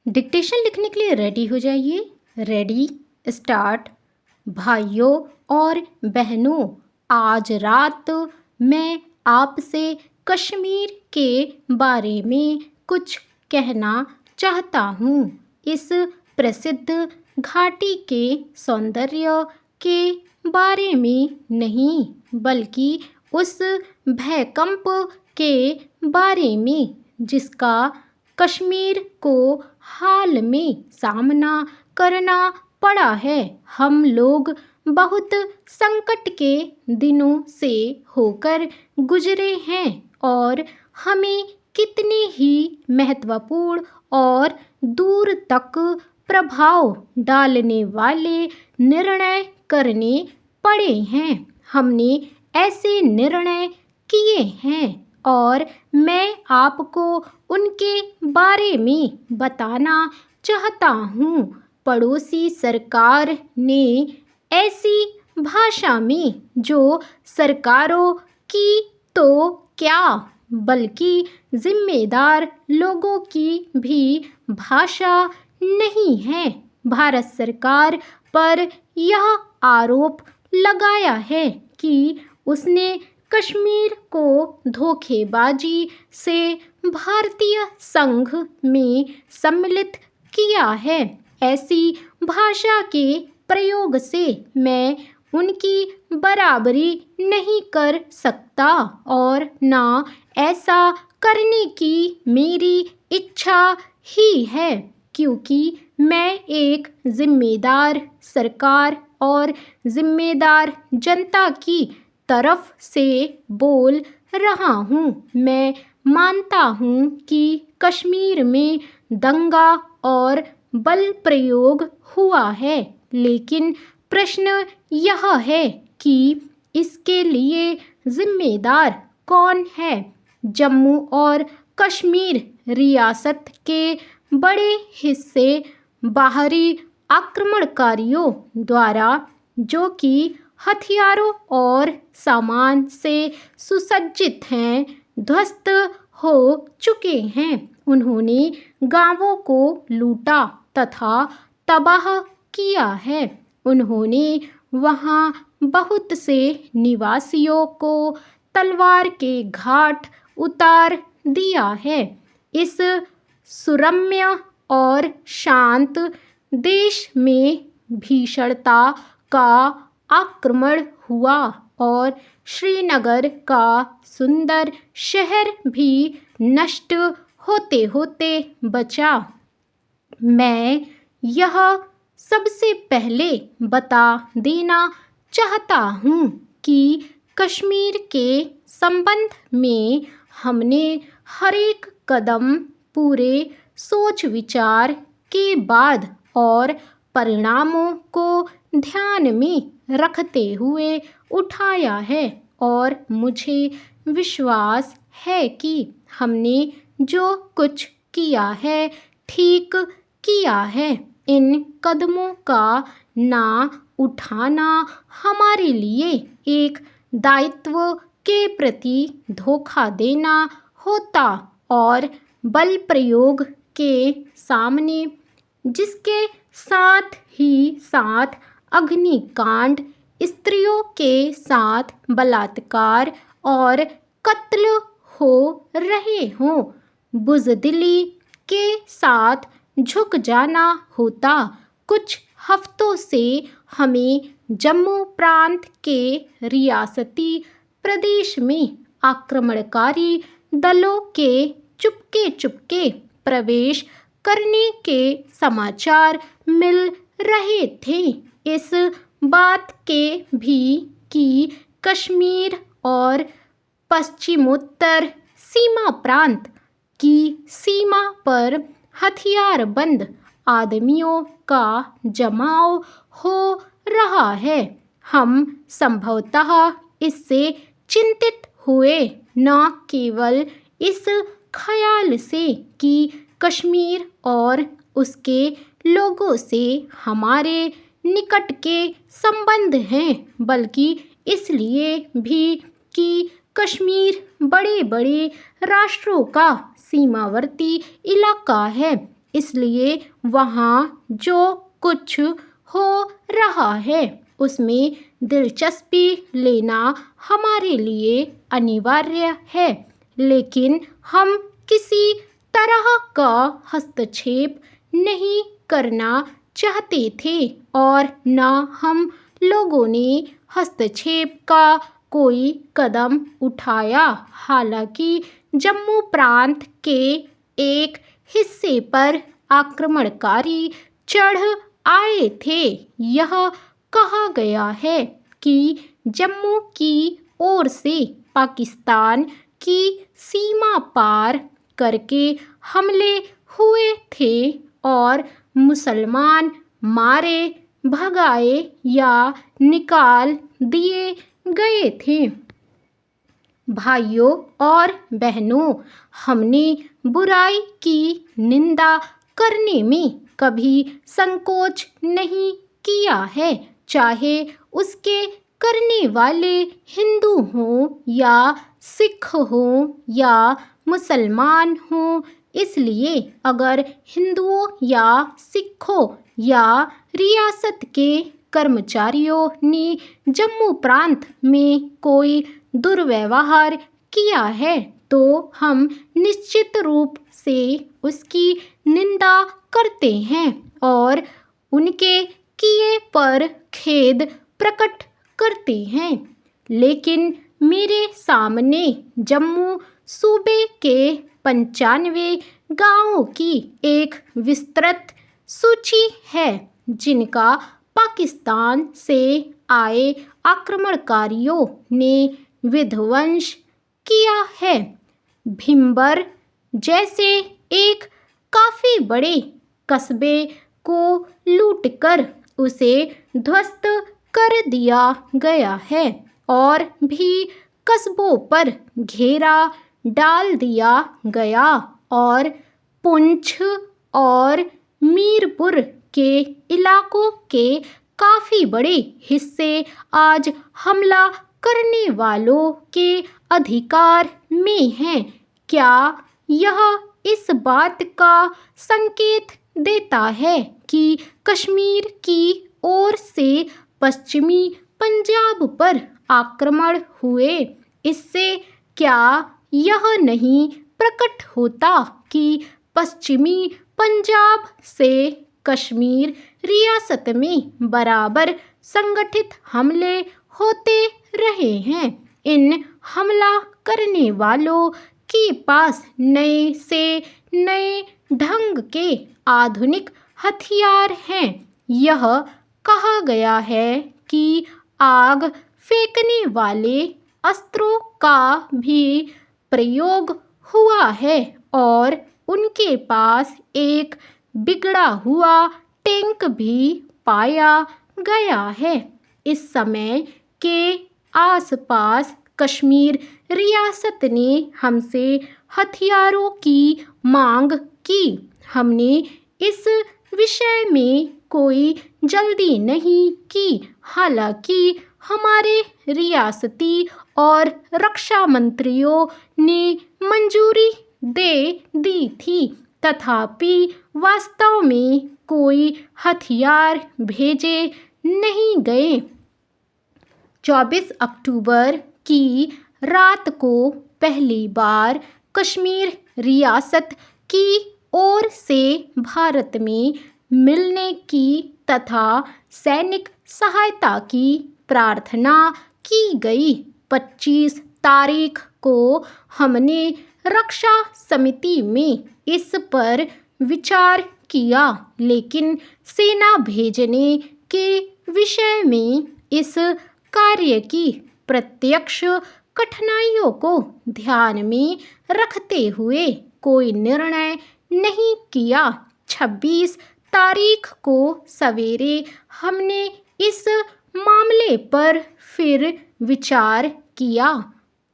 Dictation लिखने के लिए रेडी हो जाइए। Ready, start. भाइयों और बहनों, आज रात मैं आपसे कश्मीर के बारे में कुछ कहना चाहता हूँ। इस प्रसिद्ध घाटी के सौंदर्य के बारे में नहीं, बल्कि उस भूकंप के बारे में जिसका कश्मीर को हाल में सामना करना पड़ा है। हम लोग बहुत संकट के दिनों से होकर गुजरे हैं और हमें कितने ही महत्वपूर्ण और दूर तक प्रभाव डालने वाले निर्णय करने पड़े हैं। हमने ऐसे निर्णय किए हैं और मैं आपको उनके बारे में बताना चाहता हूँ। पड़ोसी सरकार ने ऐसी भाषा में जो सरकारों की तो क्या बल्कि जिम्मेदार लोगों की भी भाषा नहीं है, भारत सरकार पर यह आरोप लगाया है कि उसने कश्मीर को धोखेबाजी से भारतीय संघ में सम्मिलित किया है। ऐसी भाषा के प्रयोग से मैं उनकी बराबरी नहीं कर सकता और ना ऐसा करने की मेरी इच्छा ही है, क्योंकि मैं एक जिम्मेदार सरकार और जिम्मेदार जनता की तरफ से बोल रहा हूँ। मैं मानता हूँ कि कश्मीर में दंगा और बल प्रयोग हुआ है, लेकिन प्रश्न यह है कि इसके लिए जिम्मेदार कौन है। जम्मू और कश्मीर रियासत के बड़े हिस्से बाहरी आक्रमणकारियों द्वारा, जो कि हथियारों और सामान से सुसज्जित हैं, ध्वस्त हो चुके हैं। उन्होंने गांवों को लूटा तथा तबाह किया है। उन्होंने वहां बहुत से निवासियों को तलवार के घाट उतार दिया है। इस सुरम्य और शांत देश में भीषणता का आक्रमण हुआ और श्रीनगर का सुंदर शहर भी नष्ट होते होते बचा। मैं यह सबसे पहले बता देना चाहता हूँ कि कश्मीर के संबंध में हमने हर एक कदम पूरे सोच विचार के बाद और परिणामों को ध्यान में रखते हुए उठाया है और मुझे विश्वास है कि हमने जो कुछ किया है ठीक किया है। इन कदमों का ना उठाना हमारे लिए एक दायित्व के प्रति धोखा देना होता और बल प्रयोग के सामने, जिसके साथ ही साथ अग्निकांड, स्त्रियों के साथ बलात्कार और कत्ल हो रहे हों, बुज़दिली के साथ झुक जाना होता। कुछ हफ्तों से हमें जम्मू प्रांत के रियासती प्रदेश में आक्रमणकारी दलों के चुपके चुपके प्रवेश करने के समाचार मिल रहे थे। इस बात के भी कि कश्मीर और पश्चिमोत्तर सीमा प्रांत की सीमा पर हथियारबंद आदमियों का जमाव हो रहा है। हम संभवतः इससे चिंतित हुए, न केवल इस ख्याल से कि कश्मीर और उसके लोगों से हमारे निकट के संबंध हैं, बल्कि इसलिए भी कि कश्मीर बड़े बड़े राष्ट्रों का सीमावर्ती इलाका है। इसलिए वहाँ जो कुछ हो रहा है उसमें दिलचस्पी लेना हमारे लिए अनिवार्य है, लेकिन हम किसी तरह का हस्तक्षेप नहीं करना चाहते थे और न हम लोगों ने हस्तक्षेप का कोई कदम उठाया। हालांकि जम्मू प्रांत के एक हिस्से पर आक्रमणकारी चढ़ आए थे। यह कहा गया है कि जम्मू की ओर से पाकिस्तान की सीमा पार करके हमले हुए थे और मुसलमान मारे भगाए या निकाल दिए गए थे। भाइयों और बहनों, हमने बुराई की निंदा करने में कभी संकोच नहीं किया है, चाहे उसके करने वाले हिंदू हों या सिख हों या मुसलमान हों। इसलिए अगर हिंदुओं या सिखों या रियासत के कर्मचारियों ने जम्मू प्रांत में कोई दुर्व्यवहार किया है तो हम निश्चित रूप से उसकी निंदा करते हैं और उनके किए पर खेद प्रकट करते हैं। लेकिन मेरे सामने जम्मू सूबे के 95 गांवों की एक विस्तृत सूची है जिनका पाकिस्तान से आए आक्रमणकारियों ने विध्वंस किया है। भिम्बर जैसे एक काफ़ी बड़े कस्बे को लूटकर उसे ध्वस्त कर दिया गया है और भी कस्बों पर घेरा डाल दिया गया और पुंछ और मीरपुर के इलाकों के काफ़ी बड़े हिस्से आज हमला करने वालों के अधिकार में हैं। क्या यह इस बात का संकेत देता है कि कश्मीर की ओर से पश्चिमी पंजाब पर आक्रमण हुए? इससे क्या यह नहीं प्रकट होता कि पश्चिमी पंजाब से कश्मीर रियासत में बराबर संगठित हमले होते रहे हैं? इन हमला करने वालों के पास नए से नए ढंग के आधुनिक हथियार हैं। यह कहा गया है कि आग फेंकने वाले अस्त्रों का भी प्रयोग हुआ है और उनके पास एक बिगड़ा हुआ टैंक भी पाया गया है। इस समय के आसपास कश्मीर रियासत ने हमसे हथियारों की मांग की। हमने इस विषय में कोई जल्दी नहीं की। हालांकि हमारे रियासती और रक्षा मंत्रियों ने मंजूरी दे दी थी, तथापि वास्तव में कोई हथियार भेजे नहीं गए। 24 अक्टूबर की रात को पहली बार कश्मीर रियासत की ओर से भारत में मिलने की तथा सैनिक सहायता की प्रार्थना की गई। 25 तारीख को हमने रक्षा समिति में इस पर विचार किया, लेकिन सेना भेजने के विषय में इस कार्य की प्रत्यक्ष कठिनाइयों को ध्यान में रखते हुए कोई निर्णय नहीं किया। 26 तारीख को सवेरे हमने इस मामले पर फिर विचार किया।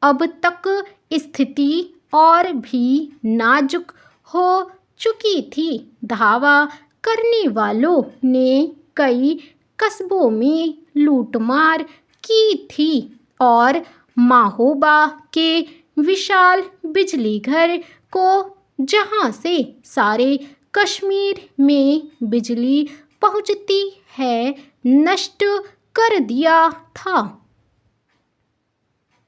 अब तक स्थिति और भी नाजुक हो चुकी थी। धावा करने वालों ने कई कस्बों में लूटमार की थी और महोबा के विशाल बिजली घर को, जहां से सारे कश्मीर में बिजली पहुंचती है नष्ट कर दिया था।